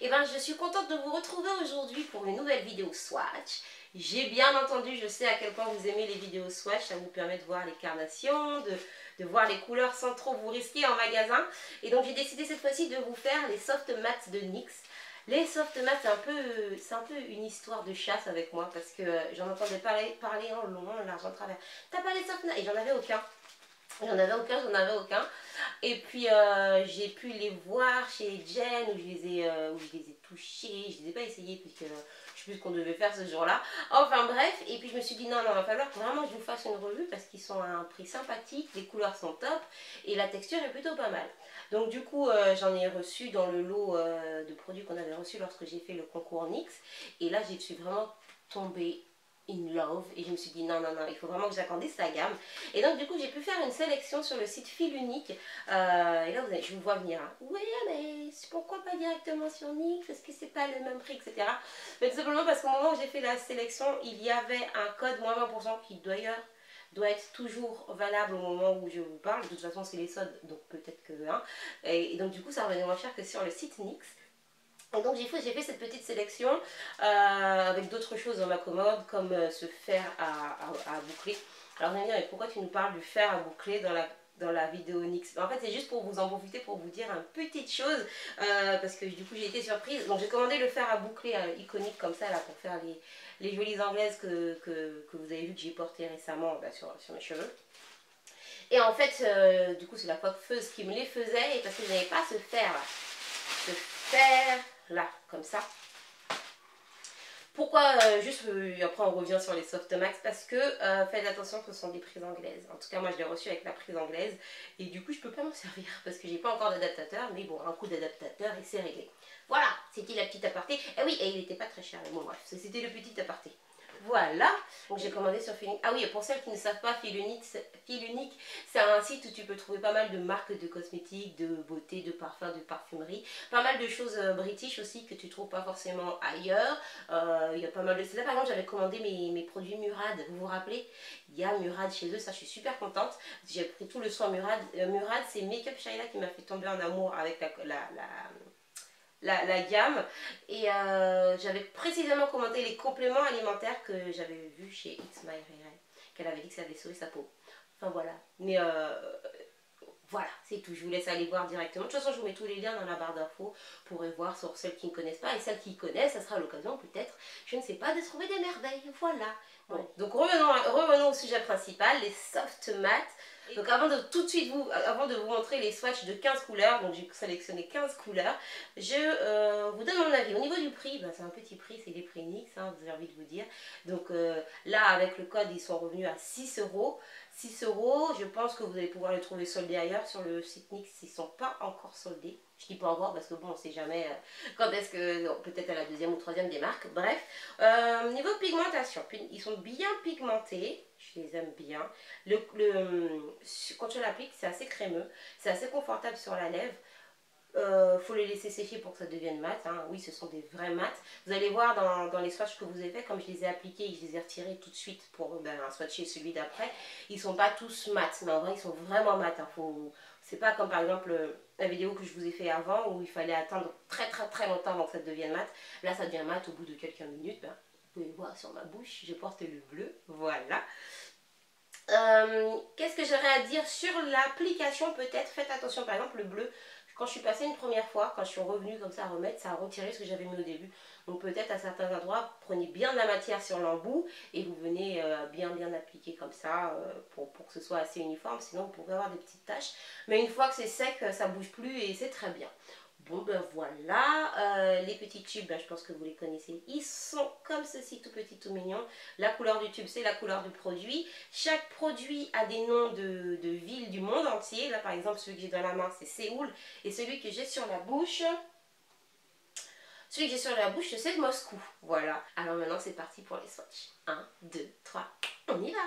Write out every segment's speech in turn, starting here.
Eh ben, je suis contente de vous retrouver aujourd'hui pour une nouvelle vidéo swatch. J'ai bien entendu, je sais à quel point vous aimez les vidéos swatch, ça vous permet de voir les carnations, de voir les couleurs sans trop vous risquer en magasin. Et donc j'ai décidé cette fois-ci de vous faire les soft mattes de NYX. Les soft mattes, c'est un peu une histoire de chasse avec moi parce que j'en entendais parler en long, en large, en travers. T'as pas les soft mattes? Et j'en avais aucun. J'en avais aucun. Et puis j'ai pu les voir chez Jen où je les ai touchés. Je les ai pas essayés puisque je sais plus ce qu'on devait faire ce jour-là. Enfin bref, et puis je me suis dit non, il va falloir que vraiment je vous fasse une revue parce qu'ils sont à un prix sympathique, les couleurs sont top et la texture est plutôt pas mal. Donc du coup j'en ai reçu dans le lot de produits qu'on avait reçu lorsque j'ai fait le concours NYX. Et là j'y suis vraiment tombée in love et je me suis dit non, il faut vraiment que j'agrandisse la gamme. Et donc du coup j'ai pu faire une sélection sur le site Fil Unique. Et là je vous vois venir, hein. Oui mais pourquoi pas directement sur NYX, est-ce que c'est pas le même prix, etc. Mais tout simplement parce qu'au moment où j'ai fait la sélection il y avait un code moins 20% qui d'ailleurs doit être toujours valable au moment où je vous parle. De toute façon c'est les soldes donc peut-être que hein. Et donc du coup ça revenait moins cher que sur le site NYX. Et donc j'ai fait cette petite sélection avec d'autres choses dans ma commode comme ce fer à boucler. Alors vous allez me dire mais pourquoi tu nous parles du fer à boucler dans la vidéo NYX? En fait c'est juste pour vous en profiter pour vous dire une petite chose parce que du coup j'ai été surprise. Donc j'ai commandé le fer à boucler iconique comme ça là pour faire les jolies anglaises que vous avez vu que j'ai porté récemment sur mes cheveux. Et en fait du coup c'est la coiffeuse qui me les faisait et parce que je n'avais pas ce fer là. Ce fer là, comme ça. Pourquoi après on revient sur les soft max parce que faites attention que ce sont des prises anglaises. En tout cas moi je l'ai reçu avec la prise anglaise et du coup je peux pas m'en servir parce que j'ai pas encore d'adaptateur, mais bon un coup d'adaptateur et c'est réglé. Voilà, c'était la petite aparté. Et oui, et il était pas très cher, mais bon bref, c'était le petit aparté. Voilà, donc j'ai commandé sur Fil Unique. Ah oui, et pour celles qui ne savent pas, Fil Unique, c'est un site où tu peux trouver pas mal de marques de cosmétiques, de beauté, de parfums, de parfumerie. Pas mal de choses british aussi que tu ne trouves pas forcément ailleurs. Il y a pas mal de... C'est là par exemple j'avais commandé mes produits Murad, vous vous rappelez? Il y a Murad chez eux, ça je suis super contente. J'ai pris tout le soin Murad. Murad c'est Make Up Shaila qui m'a fait tomber en amour avec la gamme et j'avais précisément commenté les compléments alimentaires que j'avais vu chez It's My Hair qu'elle avait dit que ça avait sauvé sa peau. Enfin voilà, mais voilà, c'est tout. Je vous laisse aller voir directement. De toute façon, je vous mets tous les liens dans la barre d'infos pour y voir sur celles qui ne connaissent pas et celles qui connaissent, ça sera l'occasion peut-être, je ne sais pas, de trouver des merveilles. Voilà. Bon, donc revenons au sujet principal, les soft mattes. Donc avant de vous montrer les swatchs de 15 couleurs, donc j'ai sélectionné 15 couleurs, je vous donne mon avis. Au niveau du prix, c'est un petit prix, c'est les prix NYX, hein, vous avez envie de vous dire. Donc là avec le code ils sont revenus à 6 euros. 6 euros, je pense que vous allez pouvoir les trouver soldés ailleurs sur le site NYX, ils ne sont pas encore soldés. Je dis pas encore parce que bon, on ne sait jamais quand est-ce que, peut-être à la deuxième ou troisième des marques, bref. Niveau pigmentation, ils sont bien pigmentés, je les aime bien. Quand tu l'appliques, c'est assez crémeux, c'est assez confortable sur la lèvre. Faut les laisser sécher pour que ça devienne mat, hein. Oui ce sont des vrais mats. Vous allez voir dans les swatchs que vous avez fait, comme je les ai appliqués et je les ai retirés tout de suite pour swatcher celui d'après, ils sont pas tous mat, mais en vrai ils sont vraiment mat, hein. C'est pas comme par exemple la vidéo que je vous ai fait avant où il fallait attendre très longtemps avant que ça devienne mat. Là ça devient mat au bout de quelques minutes. Vous pouvez voir sur ma bouche, je porte le bleu, voilà. Qu'est-ce que j'aurais à dire sur l'application? Peut-être faites attention, par exemple le bleu, quand je suis passée une première fois, quand je suis revenue comme ça à remettre, ça a retiré ce que j'avais mis au début. Donc peut-être à certains endroits, prenez bien de la matière sur l'embout et vous venez bien appliquer comme ça pour que ce soit assez uniforme, sinon vous pouvez avoir des petites taches. Mais une fois que c'est sec, ça bouge plus et c'est très bien. Bon ben voilà, les petits tubes, je pense que vous les connaissez, ils sont comme ceci, tout petits, tout mignons. La couleur du tube, c'est la couleur du produit. Chaque produit a des noms de villes du monde entier. Là par exemple, celui que j'ai dans la main, c'est Séoul. Et celui que j'ai sur la bouche, c'est Moscou. Voilà, alors maintenant c'est parti pour les swatchs. 1, 2, 3, on y va!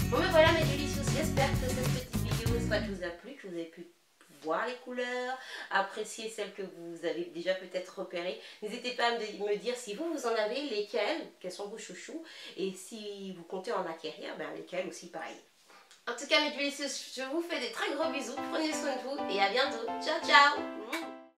Bon ben voilà mes délicieux, j'espère que cette petite vidéo swatch vous a plu, que vous avez pu voir les couleurs, apprécier celles que vous avez déjà peut-être repérées. N'hésitez pas à me dire si vous en avez, lesquelles, quels sont vos chouchous, et si vous comptez en acquérir, ben lesquelles aussi pareil. En tout cas mes délicieux, je vous fais des très gros bisous, prenez soin de vous et à bientôt. Ciao ciao.